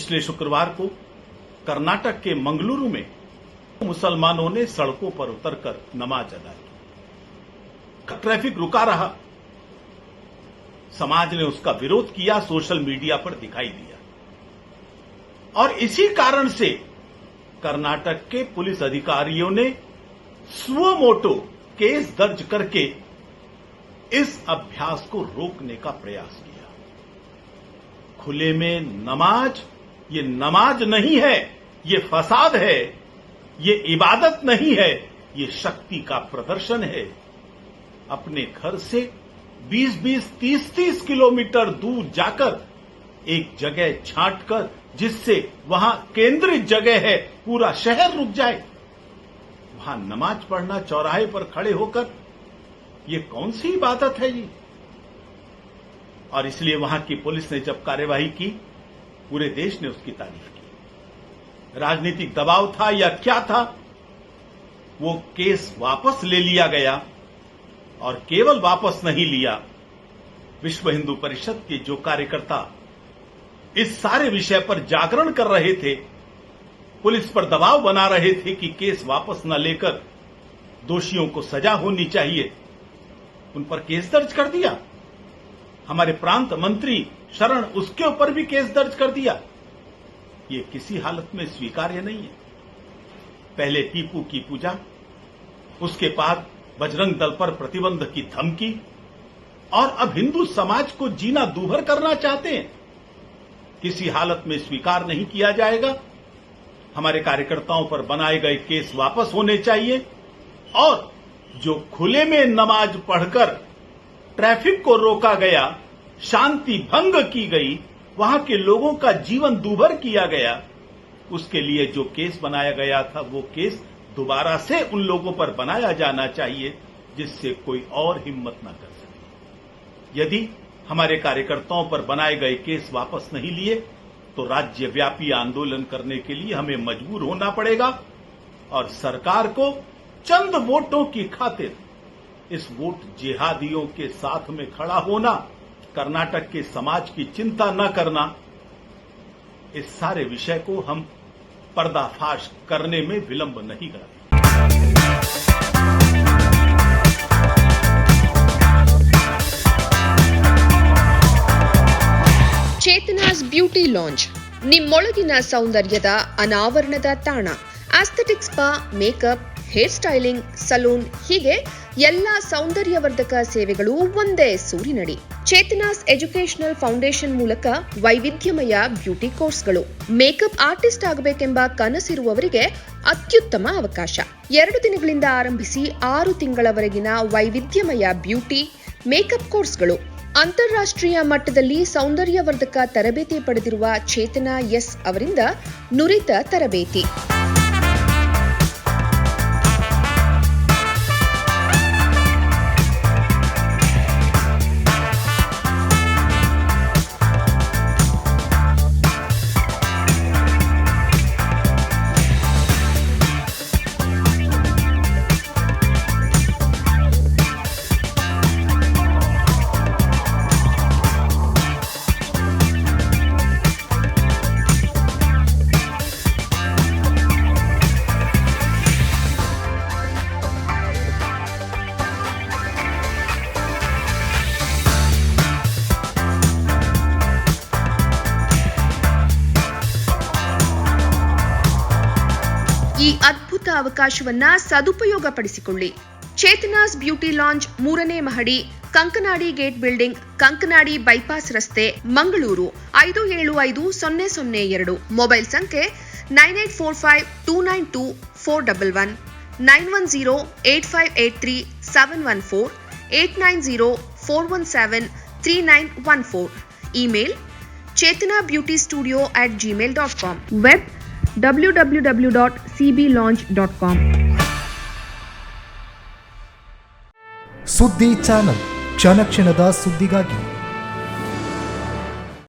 पिछले शुक्रवार को कर्नाटक के मंगलुरु में मुसलमानों ने सड़कों पर उतरकर नमाज अदा की। ट्रैफिक रुका रहा, समाज ने उसका विरोध किया, सोशल मीडिया पर दिखाई दिया और इसी कारण से कर्नाटक के पुलिस अधिकारियों ने सुओ मोटो केस दर्ज करके इस अभ्यास को रोकने का प्रयास किया। खुले में नमाज ये नमाज नहीं है, ये फसाद है, ये इबादत नहीं है, ये शक्ति का प्रदर्शन है। अपने घर से 20-20, 30-30 किलोमीटर दूर जाकर एक जगह छांटकर, जिससे वहां केंद्रित जगह है, पूरा शहर रुक जाए, वहां नमाज पढ़ना चौराहे पर खड़े होकर, ये कौन सी इबादत है ये? और इसलिए वहां की पुलिस ने जब कार्यवाही की, पूरे देश ने उसकी तारीफ की। राजनीतिक दबाव था या क्या था, वो केस वापस ले लिया गया और केवल वापस नहीं लिया, विश्व हिंदू परिषद के जो कार्यकर्ता इस सारे विषय पर जागरण कर रहे थे, पुलिस पर दबाव बना रहे थे कि केस वापस न लेकर दोषियों को सजा होनी चाहिए, उन पर केस दर्ज कर दिया। हमारे प्रांत मंत्री शरण, उसके ऊपर भी केस दर्ज कर दिया। ये किसी हालत में स्वीकार्य नहीं है। पहले टीपू की पूजा, उसके बाद बजरंग दल पर प्रतिबंध की धमकी और अब हिंदू समाज को जीना दूभर करना चाहते हैं। किसी हालत में स्वीकार नहीं किया जाएगा। हमारे कार्यकर्ताओं पर बनाए गए केस वापस होने चाहिए और जो खुले में नमाज पढ़कर ट्रैफिक को रोका गया, शांति भंग की गई, वहां के लोगों का जीवन दूभर किया गया, उसके लिए जो केस बनाया गया था, वो केस दोबारा से उन लोगों पर बनाया जाना चाहिए, जिससे कोई और हिम्मत न कर सके। यदि हमारे कार्यकर्ताओं पर बनाए गए केस वापस नहीं लिए, तो राज्यव्यापी आंदोलन करने के लिए हमें मजबूर होना पड़ेगा और सरकार को चंद वोटों की खातिर इस वोट जिहादियों के साथ में खड़ा होना, कर्नाटक के समाज की चिंता न करना, इस सारे विषय को हम पर्दाफाश करने में विलंब नहीं करेंगे। ಚೇತನಾಸ್ ಬ್ಯೂಟಿ ಲಾಂಜ್, ನಿಮ್ಮೊಳಗಿನ ಸೌಂದರ್ಯದ ಅನಾವರಣದ ತಾಣ. Aesthetic spa, makeup, hair styling, salon, ಹೀಗೆ ಎಲ್ಲ ಸೌಂದರ್ಯವರ್ಧಕ ಸೇವೆಗಳು ಒಂದೇ ಸೂರಿನಡಿ. ಚೇತನಾಸ್ ಎಜುಕೇಶನಲ್ ಫೌಂಡೇಶನ್ ಮೂಲಕ ವೈವಿಧ್ಯಮಯ ಬ್ಯೂಟಿ ಕೋರ್ಸ್ಗಳು. ಮೇಕಪ್ ಆರ್ಟಿಸ್ಟ್ ಆಗಬೇಕೆಂಬ ಕನಸಿರುವವರಿಗೆ ಅತ್ಯುತ್ತಮ ಅವಕಾಶ. 2 ದಿನಗಳಿಂದ ಆರಂಭಿಸಿ 6 ತಿಂಗಳವರೆಗಿನ ವೈವಿಧ್ಯಮಯ ಬ್ಯೂಟಿ, ಮೇಕಪ್ ಕೋರ್ಸ್ಗಳು. ಅಂತಾರಾಷ್ಟ್ರೀಯ ಮಟ್ಟದಲ್ಲಿ ಸೌಂದರ್ಯವರ್ಧಕ ತರಬೇತಿ ಪಡೆದಿರುವ ಚೇತನಾ ಎಸ್ ಅವರಿಂದ ನುರಿತ ತರಬೇತಿ. ಈ ಅದ್ಭುತ ಅವಕಾಶವನ್ನ ಸದುಪಯೋಗಪಡಿಸಿಕೊಳ್ಳಿ. ಚೇತನಾಸ್ ಬ್ಯೂಟಿ ಲಾಂಜ್ 3ನೇ ಮಹಡಿ, Kankanadi gate building, Kankanadi bypass ರಸ್ತೆ, ಮಂಗಳೂರು 575002. ಮೊಬೈಲ್ ಸಂಖ್ಯೆ 9845292411, 9108583714, 8904173914. Email chetanabeautystudio@gmail.com. Web www.cblaunch.com. ಸುದ್ದಿ ಚಾನಲ್, ಕ್ಷಣ ಕ್ಷಣದ ಸುದ್ದಿಗಾಗಿ.